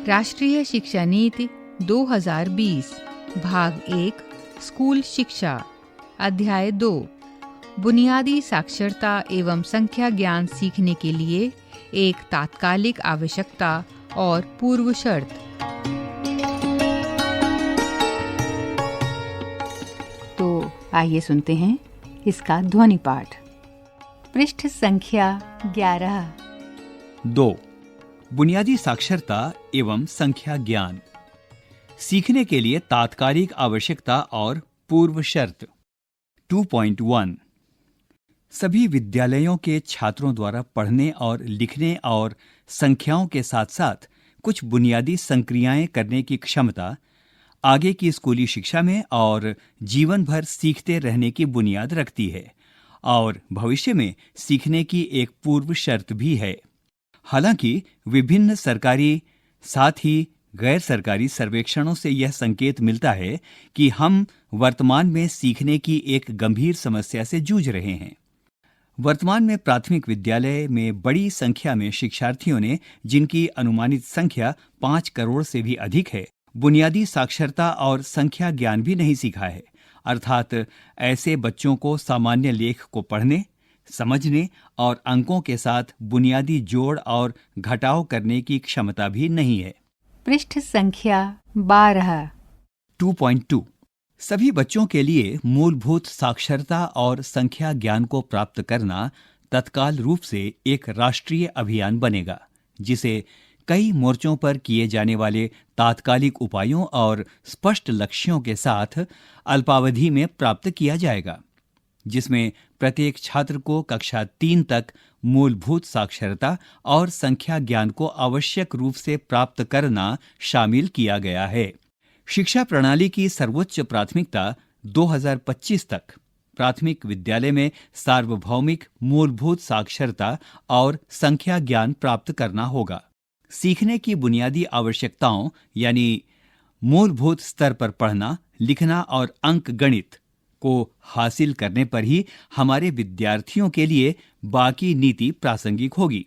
राष्ट्रीय शिक्षा नीति 2020 भाग 1 स्कूल शिक्षा अध्याय 2 बुनियादी साक्षरता एवं संख्या ज्ञान सीखने के लिए एक तात्कालिक आवश्यकता और पूर्व शर्त। तो आइए सुनते हैं इसका ध्वनि पाठ। पृष्ठ संख्या 11। 2. बुनियादी साक्षरता एवं संख्या ज्ञान सीखने के लिए तात्कालिक आवश्यकता और पूर्व शर्त। 2.1 सभी विद्यालयों के छात्रों द्वारा पढ़ने और लिखने और संख्याओं के साथ साथ कुछ बुनियादी संक्रियाएं करने की क्षमता आगे की स्कूली शिक्षा में और जीवन भर सीखते रहने की बुनियाद रखती है और भविष्य में सीखने की एक पूर्व शर्त भी है। हालांकि विभिन्न सरकारी साथ ही गैर सरकारी सर्वेक्षणों से यह संकेत मिलता है कि हम वर्तमान में सीखने की एक गंभीर समस्या से जूझ रहे हैं। वर्तमान में प्राथमिक विद्यालय में बड़ी संख्या में शिक्षार्थियों ने, जिनकी अनुमानित संख्या 5 करोड़ से भी अधिक है, बुनियादी साक्षरता और संख्या ज्ञान भी नहीं सीखा है। अर्थात ऐसे बच्चों को सामान्य लेख को पढ़ने, समझने और अंकों के साथ बुनियादी जोड़ और घटाव करने की क्षमता भी नहीं है। पृष्ठ संख्या 12। 2.2 सभी बच्चों के लिए मूलभूत साक्षरता और संख्या ज्ञान को प्राप्त करना तत्काल रूप से एक राष्ट्रीय अभियान बनेगा, जिसे कई मोर्चों पर किए जाने वाले तात्कालिक उपायों और स्पष्ट लक्ष्यों के साथ अल्पावधि में प्राप्त किया जाएगा, जिसमें प्रत्येक छात्र को कक्षा 3 तक मूलभूत साक्षरता और संख्या ज्ञान को आवश्यक रूप से प्राप्त करना शामिल किया गया है। शिक्षा प्रणाली की सर्वोच्च प्राथमिकता 2025 तक प्राथमिक विद्यालय में सार्वभौमिक मूलभूत साक्षरता और संख्या ज्ञान प्राप्त करना होगा। सीखने की बुनियादी आवश्यकताओं यानी मूलभूत स्तर पर पढ़ना, लिखना और अंक गणित को हासिल करने पर ही हमारे विद्यार्थियों के लिए बाकी नीति प्रासंगिक होगी।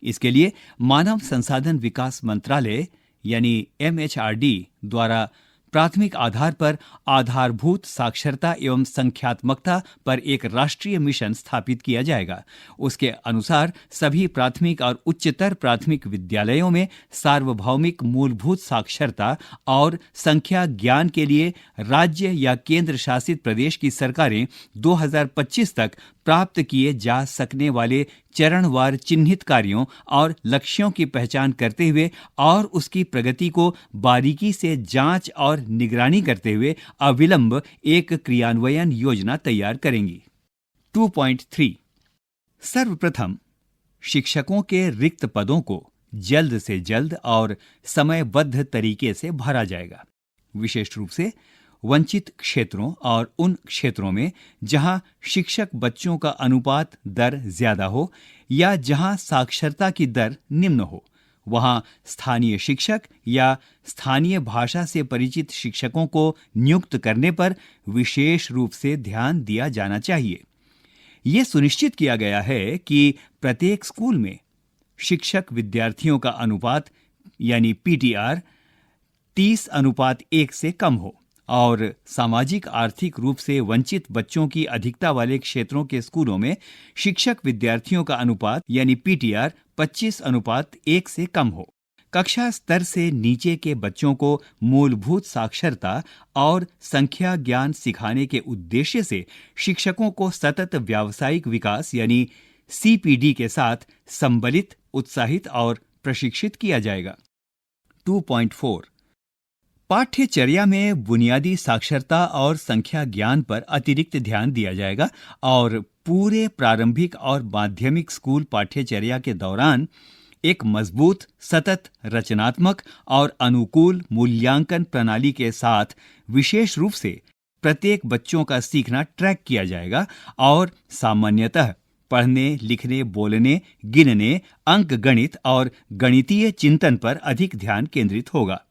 इसके लिए मानव संसाधन विकास मंत्रालय यानी MHRD द्वारा प्राथमिक आधार पर आधारभूत साक्षरता एवं संख्यात्मकता पर एक राष्ट्रीय मिशन स्थापित किया जाएगा। उसके अनुसार सभी प्राथमिक और उच्चतर प्राथमिक विद्यालयों में सार्वभौमिक मूलभूत साक्षरता और संख्या ज्ञान के लिए राज्य या केंद्र शासित प्रदेश की सरकारें 2025 तक प्राप्त किए जा सकने वाले चरणवार चिन्हित कार्यों और लक्ष्यों की पहचान करते हुए और उसकी प्रगति को बारीकी से जांच और निगरानी करते हुए अविलंब एक क्रियान्वयन योजना तैयार करेंगी। 2.3 सर्वप्रथम शिक्षकों के रिक्त पदों को जल्द से जल्द और समयबद्ध तरीके से भरा जाएगा, विशेष रूप से वंचित क्षेत्रों और उन क्षेत्रों में जहां शिक्षक बच्चों का अनुपात दर ज्यादा हो या जहां साक्षरता की दर निम्न हो, वहां स्थानीय शिक्षक या स्थानीय भाषा से परिचित शिक्षकों को नियुक्त करने पर विशेष रूप से ध्यान दिया जाना चाहिए। यह सुनिश्चित किया गया है कि प्रत्येक स्कूल में शिक्षक विद्यार्थियों का अनुपात यानी PTR 30:1 से कम हो और सामाजिक आर्थिक रूप से वंचित बच्चों की अधिकता वाले क्षेत्रों के स्कूलों में शिक्षक विद्यार्थियों का अनुपात यानी PTR 25:1 से कम हो। कक्षा स्तर से नीचे के बच्चों को मूलभूत साक्षरता और संख्या ज्ञान सिखाने के उद्देश्य से शिक्षकों को सतत व्यावसायिक विकास यानी CPD के साथ संबलित, उत्साहित और प्रशिक्षित किया जाएगा। 2.4 पाठ्यचर्या में बुनियादी साक्षरता और संख्या ज्ञान पर अतिरिक्त ध्यान दिया जाएगा और पूरे प्रारंभिक और माध्यमिक स्कूल पाठ्यचर्या के दौरान एक मजबूत, सतत, रचनात्मक और अनुकूल मूल्यांकन प्रणाली के साथ विशेष रूप से प्रत्येक बच्चों का सीखना ट्रैक किया जाएगा और सामान्यतः पढ़ने, लिखने, बोलने, गिनने, अंक गणित और गणितीय चिंतन पर अधिक ध्यान केंद्रित होगा।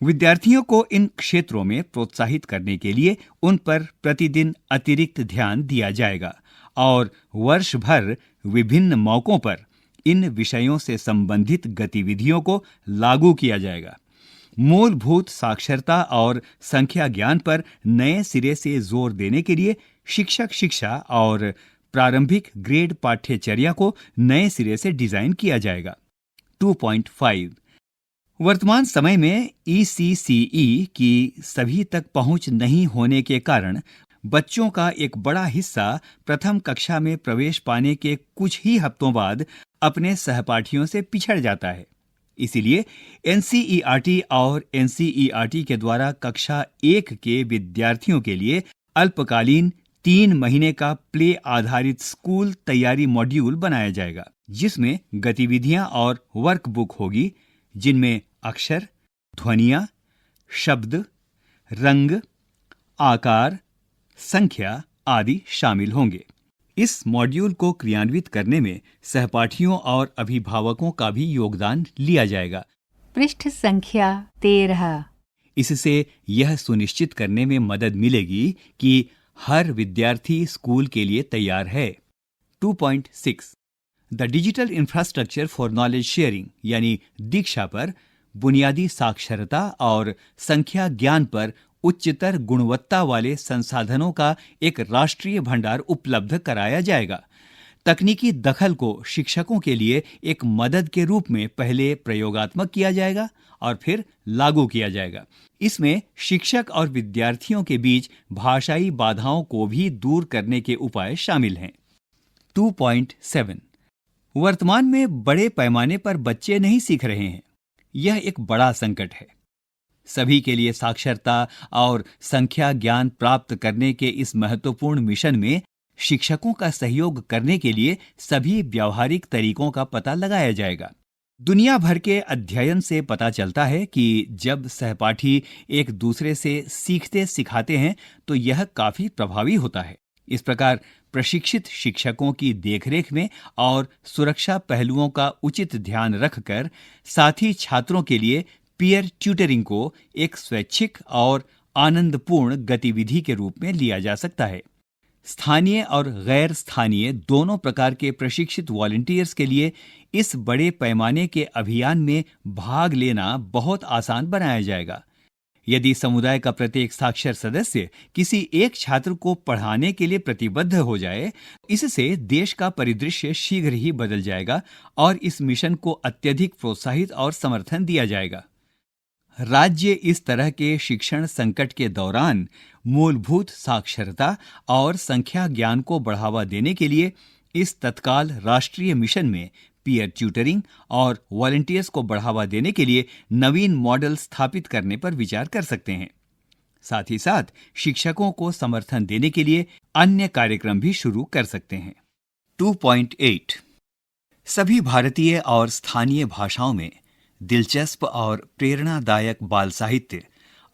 विद्यार्थियों को इन क्षेत्रों में प्रोत्साहित करने के लिए उन पर प्रतिदिन अतिरिक्त ध्यान दिया जाएगा और वर्ष भर विभिन्न मौकों पर इन विषयों से संबंधित गतिविधियों को लागू किया जाएगा। मूलभूत साक्षरता और संख्या ज्ञान पर नए सिरे से जोर देने के लिए शिक्षक शिक्षा और प्रारंभिक ग्रेड पाठ्यचर्या को नए सिरे से डिजाइन किया जाएगा। 2.5 वर्तमान समय में ECCE की सभी तक पहुंच नहीं होने के कारण बच्चों का एक बड़ा हिस्सा प्रथम कक्षा में प्रवेश पाने के कुछ ही हफ्तों बाद अपने सहपाठियों से पिछड़ जाता है। इसीलिए NCERT और NCERT के द्वारा कक्षा 1 के विद्यार्थियों के लिए अल्पकालीन 3 महीने का प्ले आधारित स्कूल तैयारी मॉड्यूल बनाया जाएगा, जिसमें गतिविधियां और वर्कबुक होगी, जिनमें अक्षर, ध्वनियां, शब्द, रंग, आकार, संख्या आदि शामिल होंगे। इस मॉड्यूल को क्रियान्वित करने में सहपाठियों और अभिभावकों का भी योगदान लिया जाएगा। पृष्ठ संख्या 13। इससे यह सुनिश्चित करने में मदद मिलेगी कि हर विद्यार्थी स्कूल के लिए तैयार है। 2.6 the digital infrastructure for knowledge sharing यानी दीक्षा पर बुनियादी साक्षरता और संख्या ज्ञान पर उच्चतर गुणवत्ता वाले संसाधनों का एक राष्ट्रीय भंडार उपलब्ध कराया जाएगा। तकनीकी दखल को शिक्षकों के लिए एक मदद के रूप में पहले प्रयोगात्मक किया जाएगा और फिर लागू किया जाएगा। इसमें शिक्षक और विद्यार्थियों के बीच भाषाई बाधाओं को भी दूर करने के उपाय शामिल हैं। 2.7 वर्तमान में बड़े पैमाने पर बच्चे नहीं सीख रहे हैं। यह एक बड़ा संकट है। सभी के लिए साक्षरता और संख्या ज्ञान प्राप्त करने के इस महत्वपूर्ण मिशन में शिक्षकों का सहयोग करने के लिए सभी व्यावहारिक तरीकों का पता लगाया जाएगा। दुनिया भर के अध्ययन से पता चलता है कि जब सहपाठी एक दूसरे से सीखते सिखाते हैं तो यह काफी प्रभावी होता है। इस प्रकार प्रशिक्षित शिक्षकों की देखरेख में और सुरक्षा पहलुओं का उचित ध्यान रखकर साथी छात्रों के लिए पीयर ट्यूटरिंग को एक स्वैच्छिक और आनंदपूर्ण गतिविधि के रूप में लिया जा सकता है। स्थानीय और गैर स्थानीय दोनों प्रकार के प्रशिक्षित वॉलंटियर्स के लिए इस बड़े पैमाने के अभियान में भाग लेना बहुत आसान बनाया जाएगा। यदि समुदाय का प्रत्येक साक्षर सदस्य किसी एक छात्र को पढ़ाने के लिए प्रतिबद्ध हो जाए, इससे देश का परिदृश्य शीघ्र ही बदल जाएगा और इस मिशन को अत्यधिक प्रोत्साहित और समर्थन दिया जाएगा। राज्य इस तरह के शिक्षण संकट के दौरान मूलभूत साक्षरता और संख्या ज्ञान को बढ़ावा देने के लिए इस तत्काल राष्ट्रीय मिशन में पीयर ट्यूटरिंग और वॉलंटियर्स को बढ़ावा देने के लिए नवीन मॉडल स्थापित करने पर विचार कर सकते हैं। साथ ही साथ शिक्षकों को समर्थन देने के लिए अन्य कार्यक्रम भी शुरू कर सकते हैं। 2.8 सभी भारतीय और स्थानीय भाषाओं में दिलचस्प और प्रेरणादायक बाल साहित्य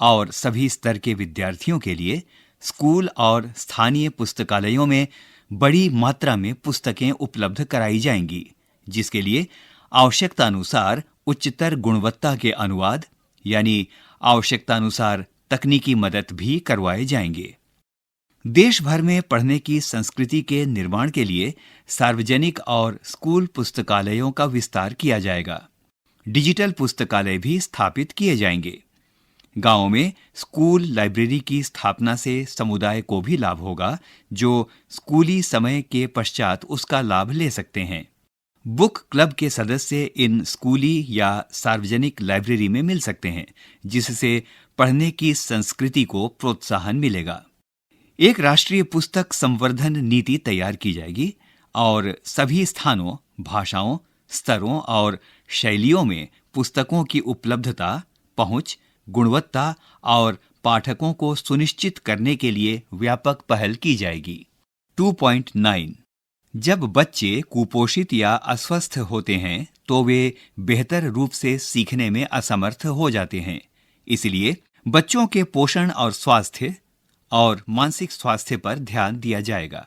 और सभी स्तर के विद्यार्थियों के लिए स्कूल और स्थानीय पुस्तकालयों में बड़ी मात्रा में पुस्तकें उपलब्ध कराई जाएंगी, जिसके लिए आवश्यकतानुसार उच्चतर गुणवत्ता के अनुवाद यानी आवश्यकतानुसार तकनीकी मदद भी करवाए जाएंगे। देश भर में पढ़ने की संस्कृति के निर्माण के लिए सार्वजनिक और स्कूल पुस्तकालयों का विस्तार किया जाएगा। डिजिटल पुस्तकालय भी स्थापित किए जाएंगे। गांवों में स्कूल लाइब्रेरी की स्थापना से समुदाय को भी लाभ होगा, जो स्कूली समय के पश्चात उसका लाभ ले सकते हैं। बुक क्लब के सदस्य इन स्कूली या सार्वजनिक लाइब्रेरी में मिल सकते हैं, जिससे पढ़ने की संस्कृति को प्रोत्साहन मिलेगा। एक राष्ट्रीय पुस्तक संवर्धन नीति तैयार की जाएगी और सभी स्थानों, भाषाओं, स्तरों और शैलियों में पुस्तकों की उपलब्धता, पहुंच, गुणवत्ता और पाठकों को सुनिश्चित करने के लिए व्यापक पहल की जाएगी। 2.9 जब बच्चे कुपोषित या अस्वस्थ होते हैं तो वे बेहतर रूप से सीखने में असमर्थ हो जाते हैं। इसलिए बच्चों के पोषण और स्वास्थ्य और मानसिक स्वास्थ्य पर ध्यान दिया जाएगा।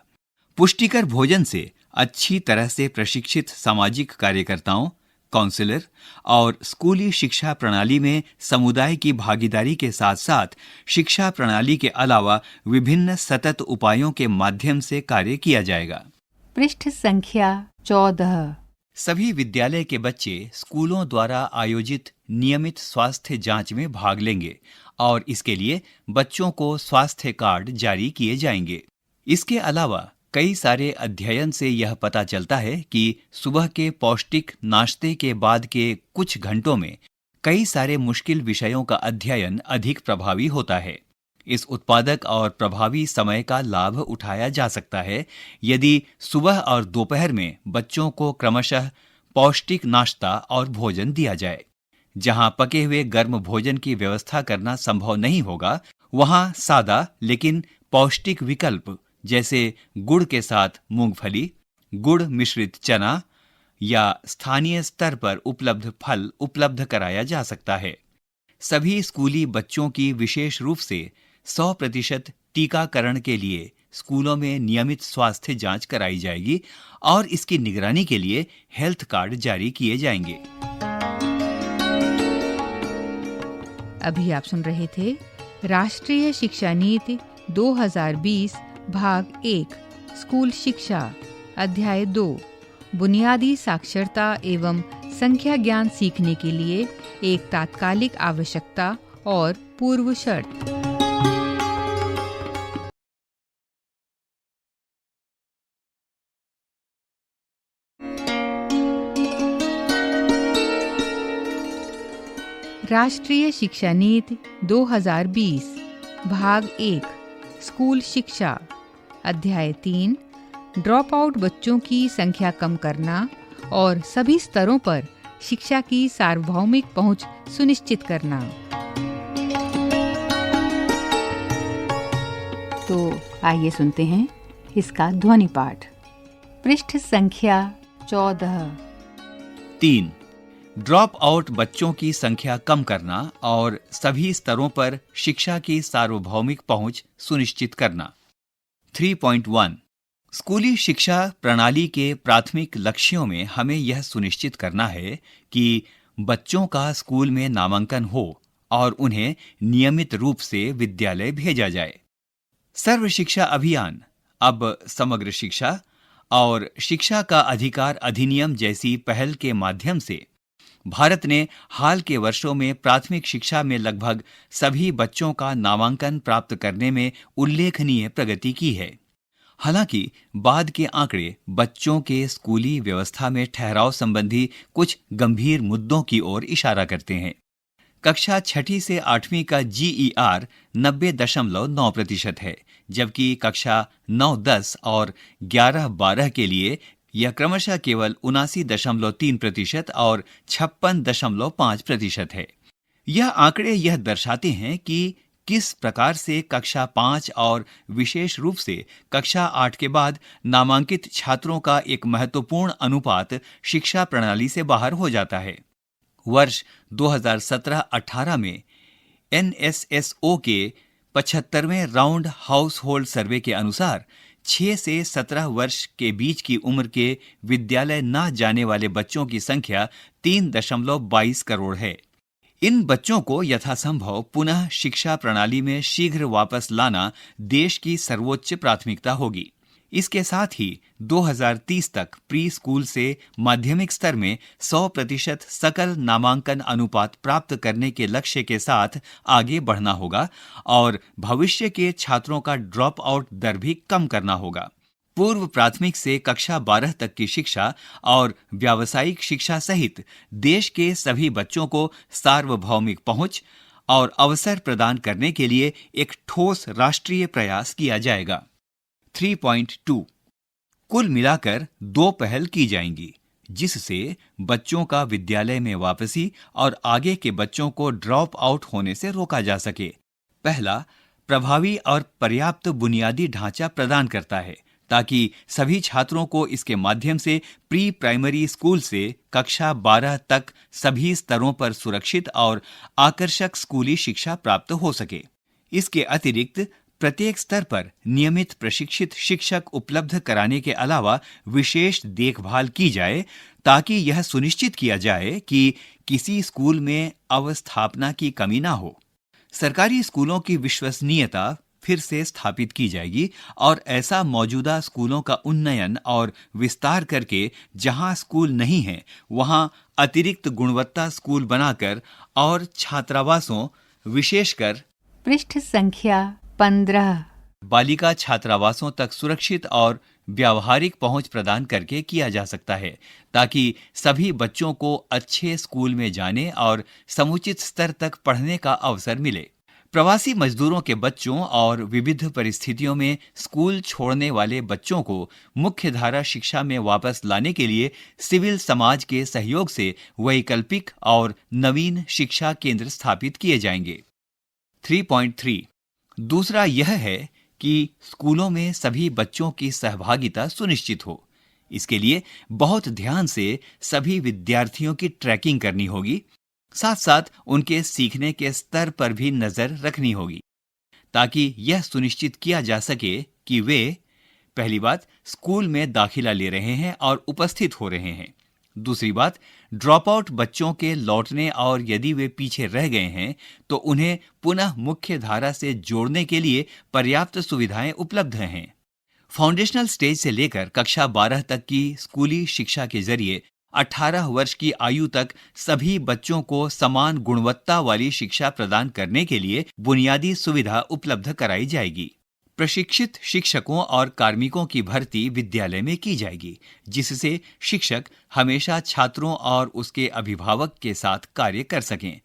पुष्टिकर भोजन से अच्छी तरह से प्रशिक्षित सामाजिक कार्यकर्ताओं, काउंसलर और स्कूली शिक्षा प्रणाली में समुदाय की भागीदारी के साथ साथ शिक्षा प्रणाली के अलावा विभिन्न सतत उपायों के माध्यम से कार्य किया जाएगा। पृष्ठ संख्या 14 सभी विद्यालय के बच्चे स्कूलों द्वारा आयोजित नियमित स्वास्थ्य जांच में भाग लेंगे और इसके लिए बच्चों को स्वास्थ्य कार्ड जारी किए जाएंगे। इसके अलावा कई सारे अध्ययन से यह पता चलता है कि सुबह के पौष्टिक नाश्ते के बाद के कुछ घंटों में कई सारे मुश्किल विषयों का अध्ययन अधिक प्रभावी होता है। इस उत्पादक और प्रभावी समय का लाभ उठाया जा सकता है यदि सुबह और दोपहर में बच्चों को क्रमशः पौष्टिक नाश्ता और भोजन दिया जाए। जहां पके हुए गर्म भोजन की व्यवस्था करना संभव नहीं होगा, वहां सादा लेकिन पौष्टिक विकल्प जैसे गुड़ के साथ मूंगफली, गुड़ मिश्रित चना या स्थानीय स्तर पर उपलब्ध फल उपलब्ध कराया जा सकता है। सभी स्कूली बच्चों की विशेष रूप से 100% टीकाकरण के लिए स्कूलों में नियमित स्वास्थ्य जांच कराई जाएगी और इसकी निगरानी के लिए हेल्थ कार्ड जारी किए जाएंगे। अभी आप सुन रहे थे राष्ट्रीय शिक्षा नीति 2020 भाग 1 स्कूल शिक्षा अध्याय 2 बुनियादी साक्षरता एवं संख्या ज्ञान सीखने के लिए एक तात्कालिक आवश्यकता और पूर्व शर्त। राष्ट्रीय शिक्षा नीति 2020 भाग 1 स्कूल शिक्षा अध्याय 3 ड्रॉप आउट बच्चों की संख्या कम करना और सभी स्तरों पर शिक्षा की सार्वभौमिक पहुंच सुनिश्चित करना। तो आइए सुनते हैं इसका ध्वनि पाठ। पृष्ठ संख्या 14। 3. ड्रॉप आउट बच्चों की संख्या कम करना और सभी स्तरों पर शिक्षा की सार्वभौमिक पहुंच सुनिश्चित करना। 3.1 स्कूली शिक्षा प्रणाली के प्राथमिक लक्ष्यों में हमें यह सुनिश्चित करना है कि बच्चों का स्कूल में नामांकन हो और उन्हें नियमित रूप से विद्यालय भेजा जाए। सर्व शिक्षा अभियान अब समग्र शिक्षा और शिक्षा का अधिकार अधिनियम जैसी पहल के माध्यम से भारत ने हाल के वर्षों में प्राथमिक शिक्षा में लगभग सभी बच्चों का नामांकन प्राप्त करने में उल्लेखनीय प्रगति की है। हालांकि बाद के आंकड़े बच्चों के स्कूली व्यवस्था में ठहराव संबंधी कुछ गंभीर मुद्दों की ओर इशारा करते हैं। कक्षा 6ठी से 8वीं का GER 90.9% है, जबकि कक्षा 9, 10 और 11, 12 के लिए यह क्रमशः केवल 79.3% और 56.5% है। यह आंकड़े यह दर्शाते हैं कि किस प्रकार से कक्षा 5 और विशेष रूप से कक्षा 8 के बाद नामांकित छात्रों का एक महत्वपूर्ण अनुपात शिक्षा प्रणाली से बाहर हो जाता है। वर्ष 2017-18 में NSSO के 75वें राउंड हाउस होल्ड सर्वे के अनुसार 6 से 17 वर्ष के बीच की उम्र के विद्यालय न जाने वाले बच्चों की संख्या 3.22 करोड़ है। इन बच्चों को यथासंभव पुनः शिक्षा प्रणाली में शीघ्र वापस लाना देश की सर्वोच्च प्राथमिकता होगी। इसके साथ ही 2030 तक प्री स्कूल से माध्यमिक स्तर में 100% सकल नामांकन अनुपात प्राप्त करने के लक्ष्य के साथ आगे बढ़ना होगा और भविष्य के छात्रों का ड्रॉप आउट दर भी कम करना होगा। पूर्व प्राथमिक से कक्षा 12 तक की शिक्षा और व्यावसायिक शिक्षा सहित देश के सभी बच्चों को सार्वभौमिक पहुंच और अवसर प्रदान करने के लिए एक ठोस राष्ट्रीय प्रयास किया जाएगा। 3.2 कुल मिलाकर 2 पहल की जाएंगी, जिससे बच्चों का विद्यालय में वापसी और आगे के बच्चों को ड्रॉप आउट होने से रोका जा सके। पहला, प्रभावी और पर्याप्त बुनियादी ढांचा प्रदान करता है ताकि सभी छात्रों को इसके माध्यम से प्री प्राइमरी स्कूल से कक्षा 12 तक सभी स्तरों पर सुरक्षित और आकर्षक स्कूली शिक्षा प्राप्त हो सके। इसके अतिरिक्त प्रत्येक स्तर पर नियमित प्रशिक्षित शिक्षक उपलब्ध कराने के अलावा विशेष देखभाल की जाए ताकि यह सुनिश्चित किया जाए कि किसी स्कूल में अवस्थापना की कमी ना हो। सरकारी स्कूलों की विश्वसनीयता फिर से स्थापित की जाएगी और ऐसा मौजूदा स्कूलों का उन्नयन और विस्तार करके जहां स्कूल नहीं है वहां अतिरिक्त गुणवत्ता स्कूल बनाकर और छात्रावासों विशेषकर पृष्ठ संख्या 15 बालिका छात्रावासों तक सुरक्षित और व्यावहारिक पहुंच प्रदान करके किया जा सकता है ताकि सभी बच्चों को अच्छे स्कूल में जाने और समुचित स्तर तक पढ़ने का अवसर मिले। प्रवासी मजदूरों के बच्चों और विविध परिस्थितियों में स्कूल छोड़ने वाले बच्चों को मुख्यधारा शिक्षा में वापस लाने के लिए सिविल समाज के सहयोग से वैकल्पिक और नवीन शिक्षा केंद्र स्थापित किए जाएंगे। 3.3 दूसरा यह है कि स्कूलों में सभी बच्चों की सहभागिता सुनिश्चित हो। इसके लिए बहुत ध्यान से सभी विद्यार्थियों की ट्रैकिंग करनी होगी, साथ साथ उनके सीखने के स्तर पर भी नजर रखनी होगी ताकि यह सुनिश्चित किया जा सके कि वे पहली बात स्कूल में दाखिला ले रहे हैं और उपस्थित हो रहे हैं। दूसरी बात, ड्रॉप आउट बच्चों के लौटने और यदि वे पीछे रह गए हैं तो उन्हें पुनः मुख्य धारा से जोड़ने के लिए पर्याप्त सुविधाएं उपलब्ध हैं। फाउंडेशनल स्टेज से लेकर कक्षा 12 तक की स्कूली शिक्षा के जरिए 18 वर्ष की आयु तक सभी बच्चों को समान गुणवत्ता वाली शिक्षा प्रदान करने के लिए बुनियादी सुविधा उपलब्ध कराई जाएगी। प्रशिक्षित शिक्षकों और कार्मिकों की भर्ती विद्यालय में की जाएगी, जिससे शिक्षक हमेशा छात्रों और उसके अभिभावक के साथ कार्य कर सकें।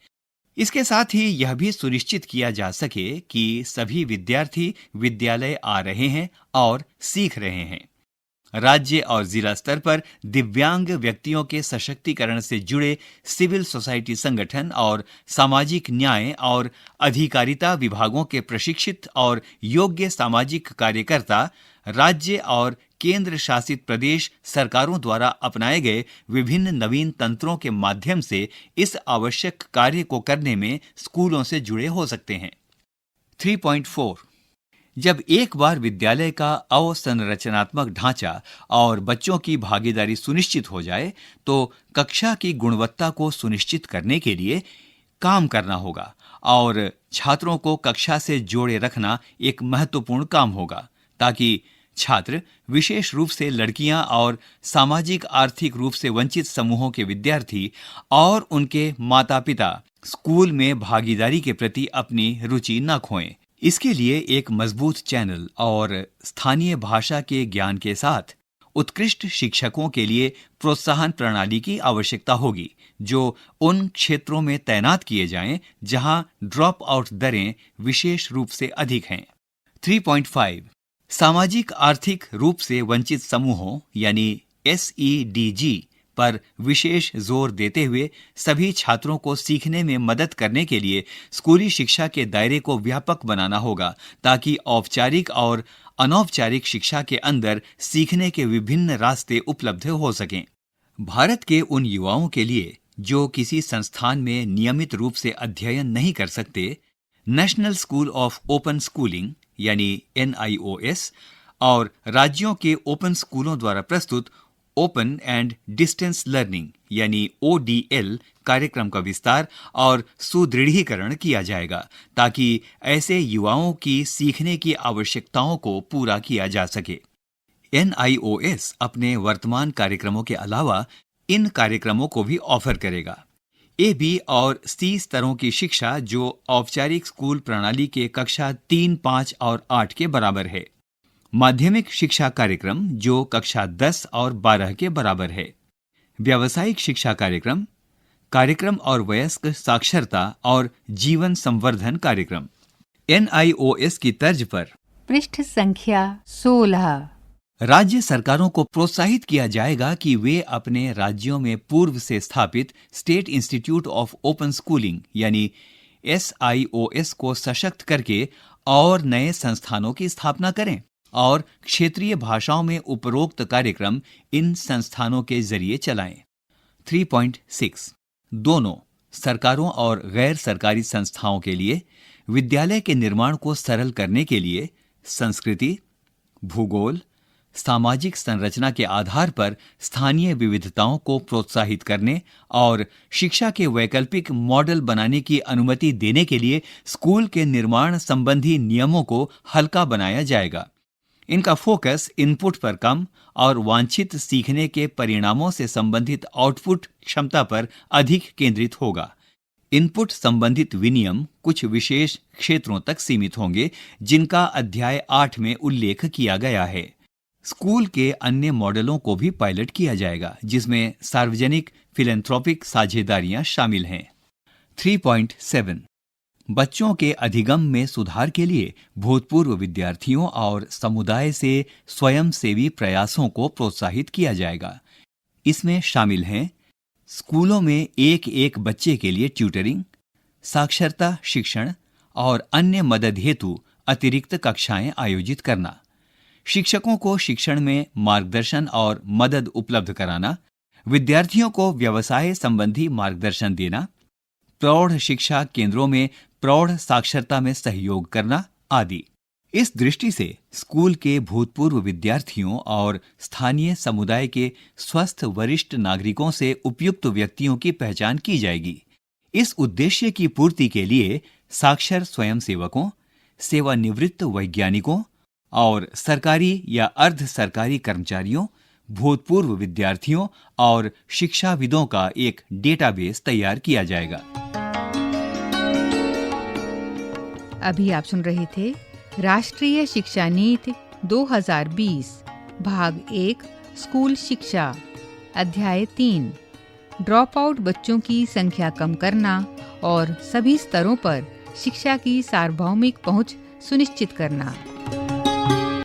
इसके साथ ही यह भी सुनिश्चित किया जा सके कि सभी विद्यार्थी विद्यालय आ रहे हैं और सीख रहे हैं। राज्य और जिला स्तर पर दिव्यांग व्यक्तियों के सशक्तिकरण से जुड़े सिविल सोसाइटी संगठन और सामाजिक न्याय और अधिकारिता विभागों के प्रशिक्षित और योग्य सामाजिक कार्यकर्ता राज्य और केंद्र शासित प्रदेश सरकारों द्वारा अपनाए गए विभिन्न नवीन तंत्रों के माध्यम से इस आवश्यक कार्य को करने में स्कूलों से जुड़े हो सकते हैं। 3.4 जब एक बार विद्यालय का अवसंरचनात्मक ढांचा और बच्चों की भागीदारी सुनिश्चित हो जाए तो कक्षा की गुणवत्ता को सुनिश्चित करने के लिए काम करना होगा और छात्रों को कक्षा से जोड़े रखना एक महत्वपूर्ण काम होगा ताकि छात्र, विशेष रूप से लड़कियां और सामाजिक आर्थिक रूप से वंचित समूहों के विद्यार्थी और उनके माता-पिता स्कूल में भागीदारी के प्रति अपनी रुचि न खोएं। इसके लिए एक मजबूत चैनल और स्थानीय भाषा के ज्ञान के साथ उत्कृष्ट शिक्षकों के लिए प्रोत्साहन प्रणाली की आवश्यकता होगी जो उन क्षेत्रों में तैनात किए जाएं जहां ड्रॉप आउट दरें विशेष रूप से अधिक हैं। 3.5 सामाजिक आर्थिक रूप से वंचित समूहों यानी SEDG पर विशेष जोर देते हुए सभी छात्रों को सीखने में मदद करने के लिए स्कूली शिक्षा के दायरे को व्यापक बनाना होगा ताकि औपचारिक और अनौपचारिक शिक्षा के अंदर सीखने के विभिन्न रास्ते उपलब्ध हो सकें। भारत के उन युवाओं के लिए जो किसी संस्थान में नियमित रूप से अध्ययन नहीं कर सकते, national school of open schooling यानी NIOS और राज्यों के ओपन स्कूलों द्वारा प्रस्तुत ओपन एंड डिस्टेंस लर्निंग यानी ODL कार्यक्रम का विस्तार और सुदृढ़ीकरण किया जाएगा ताकि ऐसे युवाओं की सीखने की आवश्यकताओं को पूरा किया जा सके। NIOS अपने वर्तमान कार्यक्रमों के अलावा इन कार्यक्रमों को भी ऑफर करेगा। AB और C स्तरों की शिक्षा जो औपचारिक स्कूल प्रणाली के कक्षा 3, 5 और 8 के बराबर है, माध्यमिक शिक्षा कार्यक्रम जो कक्षा 10 और 12 के बराबर है, व्यावसायिक शिक्षा कार्यक्रम, कार्यक्रम और वयस्क साक्षरता और जीवन संवर्धन कार्यक्रम। NIOS की तर्ज पर पृष्ठ संख्या 16 राज्य सरकारों को प्रोत्साहित किया जाएगा कि वे अपने राज्यों में पूर्व से स्थापित state institute of open schooling यानी SIOS को सशक्त करके और नए संस्थानों की स्थापना करें और क्षेत्रीय भाषाओं में उपरोक्त कार्यक्रम इन संस्थानों के जरिए चलाएं। 3.6 दोनों सरकारों और गैर सरकारी संस्थाओं के लिए विद्यालय के निर्माण को सरल करने के लिए संस्कृति, भूगोल, सामाजिक संरचना के आधार पर स्थानीय विविधताओं को प्रोत्साहित करने और शिक्षा के वैकल्पिक मॉडल बनाने की अनुमति देने के लिए स्कूल के निर्माण संबंधी नियमों को हल्का बनाया जाएगा। इनका फोकस इनपुट पर कम और वांछित सीखने के परिणामों से संबंधित आउटपुट क्षमता पर अधिक केंद्रित होगा। इनपुट संबंधित विनियम कुछ विशेष क्षेत्रों तक सीमित होंगे, जिनका अध्याय 8 में उल्लेख किया गया है। स्कूल के अन्य मॉडलों को भी पायलट किया जाएगा, जिसमें सार्वजनिक फिलैंथ्रोपिक साझेदारियां शामिल हैं। 3.7 बच्चों के अधिगम में सुधार के लिए भूतपूर्व विद्यार्थियों और समुदाय से स्वयंसेवी प्रयासों को प्रोत्साहित किया जाएगा। इसमें शामिल हैं स्कूलों में एक बच्चे के लिए ट्यूटरिंग, साक्षरता शिक्षण और अन्य मदद हेतु अतिरिक्त कक्षाएं आयोजित करना, शिक्षकों को शिक्षण में मार्गदर्शन और मदद उपलब्ध कराना, विद्यार्थियों को व्यवसाय संबंधी मार्गदर्शन देना, प्रौढ़ शिक्षा केंद्रों में प्रौढ़ साक्षरता में सहयोग करना आदि। इस दृष्टि से स्कूल के भूतपूर्व विद्यार्थियों और स्थानीय समुदाय के स्वस्थ वरिष्ठ नागरिकों से उपयुक्त व्यक्तियों की पहचान की जाएगी। इस उद्देश्य की पूर्ति के लिए साक्षर स्वयंसेवकों, सेवानिवृत्त वैज्ञानिकों और सरकारी या अर्ध सरकारी कर्मचारियों, भूतपूर्व विद्यार्थियों और शिक्षाविदों का एक डेटाबेस तैयार किया जाएगा। अभी आप सुन रहे थे राष्ट्रीय शिक्षा नीति 2020 भाग 1 स्कूल शिक्षा, अध्याय 3 ड्रॉप आउट बच्चों की संख्या कम करना और सभी स्तरों पर शिक्षा की सार्वभौमिक पहुंच सुनिश्चित करना।